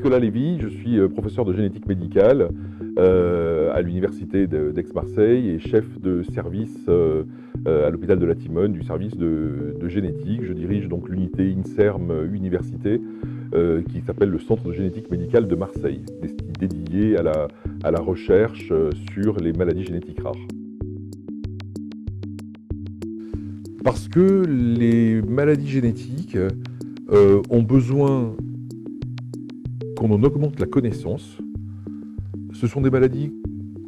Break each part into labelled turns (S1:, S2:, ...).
S1: Nicolas Lévy, je suis professeur de génétique médicale à l'université d'Aix-Marseille et chef de service à l'hôpital de la Timone du service de génétique. Je dirige donc l'unité INSERM Université qui s'appelle le Centre de génétique médicale de Marseille, dédié à la recherche sur les maladies génétiques rares. Parce que les maladies génétiques ont besoin qu'on en augmente la connaissance. Ce sont des maladies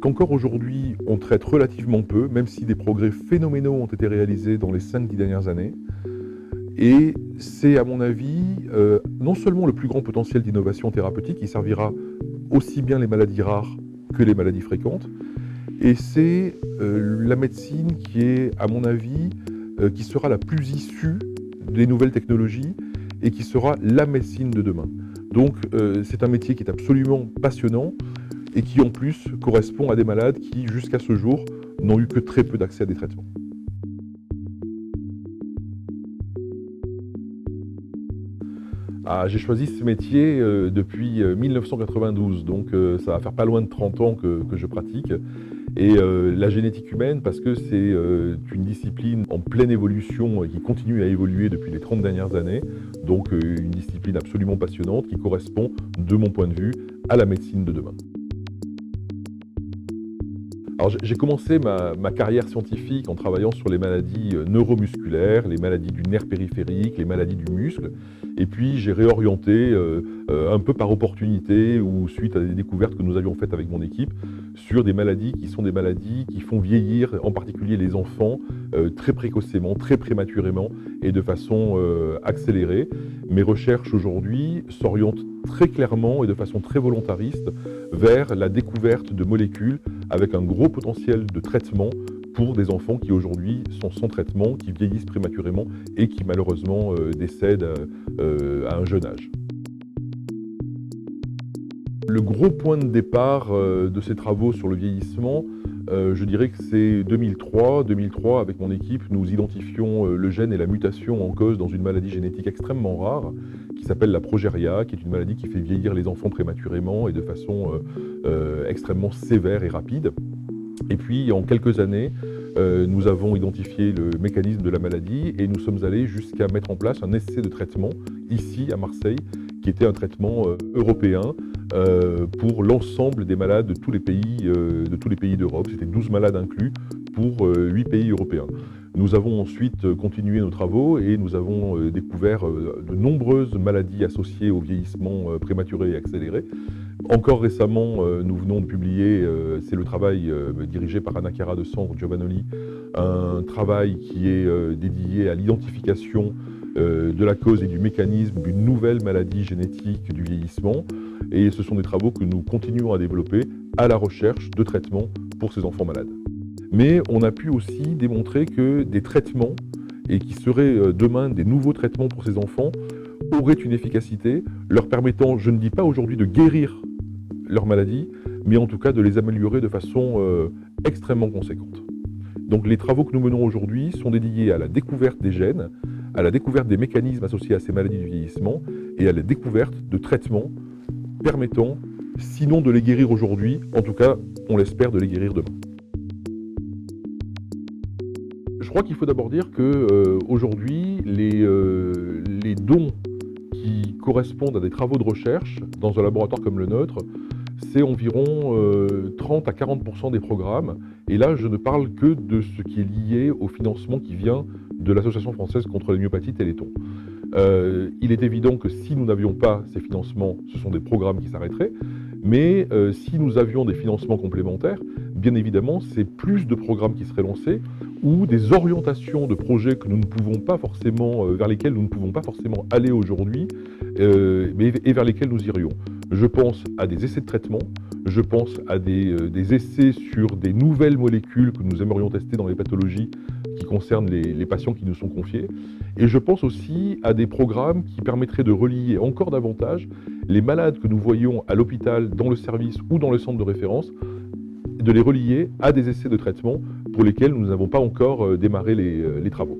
S1: qu'encore aujourd'hui on traite relativement peu, même si des progrès phénoménaux ont été réalisés dans les 5-10 dernières années. Et c'est à mon avis non seulement le plus grand potentiel d'innovation thérapeutique qui servira aussi bien les maladies rares que les maladies fréquentes, et c'est la médecine qui est à mon avis qui sera la plus issue des nouvelles technologies et qui sera la médecine de demain. Donc c'est un métier qui est absolument passionnant et qui en plus correspond à des malades qui jusqu'à ce jour n'ont eu que très peu d'accès à des traitements. J'ai choisi ce métier depuis 1992, donc ça va faire pas loin de 30 ans que je pratique. Et la génétique humaine, parce que c'est une discipline en pleine évolution et qui continue à évoluer depuis les 30 dernières années, donc une discipline absolument passionnante qui correspond, de mon point de vue, à la médecine de demain. Alors j'ai commencé ma carrière scientifique en travaillant sur les maladies neuromusculaires, les maladies du nerf périphérique, les maladies du muscle. Et puis j'ai réorienté un peu par opportunité ou suite à des découvertes que nous avions faites avec mon équipe sur des maladies qui sont des maladies qui font vieillir en particulier les enfants très précocement, très prématurément et de façon accélérée. Mes recherches aujourd'hui s'orientent très clairement et de façon très volontariste vers la découverte de molécules avec un gros potentiel de traitement pour des enfants qui aujourd'hui sont sans traitement, qui vieillissent prématurément et qui malheureusement décèdent à un jeune âge. Le gros point de départ de ces travaux sur le vieillissement, je dirais que c'est 2003. 2003, avec mon équipe, nous identifions le gène et la mutation en cause dans une maladie génétique extrêmement rare qui s'appelle la progéria, qui est une maladie qui fait vieillir les enfants prématurément et de façon extrêmement sévère et rapide. Et puis, en quelques années, nous avons identifié le mécanisme de la maladie et nous sommes allés jusqu'à mettre en place un essai de traitement ici à Marseille, qui était un traitement européen pour l'ensemble des malades de tous les pays d'Europe. C'était 12 malades inclus pour 8 pays européens. Nous avons ensuite continué nos travaux et nous avons découvert de nombreuses maladies associées au vieillissement prématuré et accéléré. Encore récemment, nous venons de publier, c'est le travail dirigé par Anna Chiara de Sandro Giovannoli, un travail qui est dédié à l'identification de la cause et du mécanisme d'une nouvelle maladie génétique du vieillissement. Et ce sont des travaux que nous continuons à développer à la recherche de traitements pour ces enfants malades. Mais on a pu aussi démontrer que des traitements, et qui seraient demain des nouveaux traitements pour ces enfants, auraient une efficacité leur permettant, je ne dis pas aujourd'hui de guérir leur maladie, mais en tout cas de les améliorer de façon extrêmement conséquente. Donc les travaux que nous menons aujourd'hui sont dédiés à la découverte des gènes, à la découverte des mécanismes associés à ces maladies du vieillissement et à la découverte de traitements permettant, sinon de les guérir aujourd'hui, en tout cas, on l'espère, de les guérir demain. Je crois qu'il faut d'abord dire qu'aujourd'hui, les dons qui correspondent à des travaux de recherche dans un laboratoire comme le nôtre, c'est environ 30 à 40% des programmes. Et là, je ne parle que de ce qui est lié au financement qui vient de l'Association française contre la myopathe Téléthon. Il est évident que si nous n'avions pas ces financements, ce sont des programmes qui s'arrêteraient. Mais si nous avions des financements complémentaires, bien évidemment, c'est plus de programmes qui seraient lancés ou des orientations de projets que nous ne pouvons pas forcément, vers lesquels nous ne pouvons pas forcément aller aujourd'hui, et vers lesquels nous irions. Je pense à des essais de traitement, je pense à des essais sur des nouvelles molécules que nous aimerions tester dans les pathologies qui concernent les patients qui nous sont confiés. Et je pense aussi à des programmes qui permettraient de relier encore davantage les malades que nous voyons à l'hôpital, dans le service ou dans le centre de référence, de les relier à des essais de traitement pour lesquels nous n'avons pas encore démarré les travaux.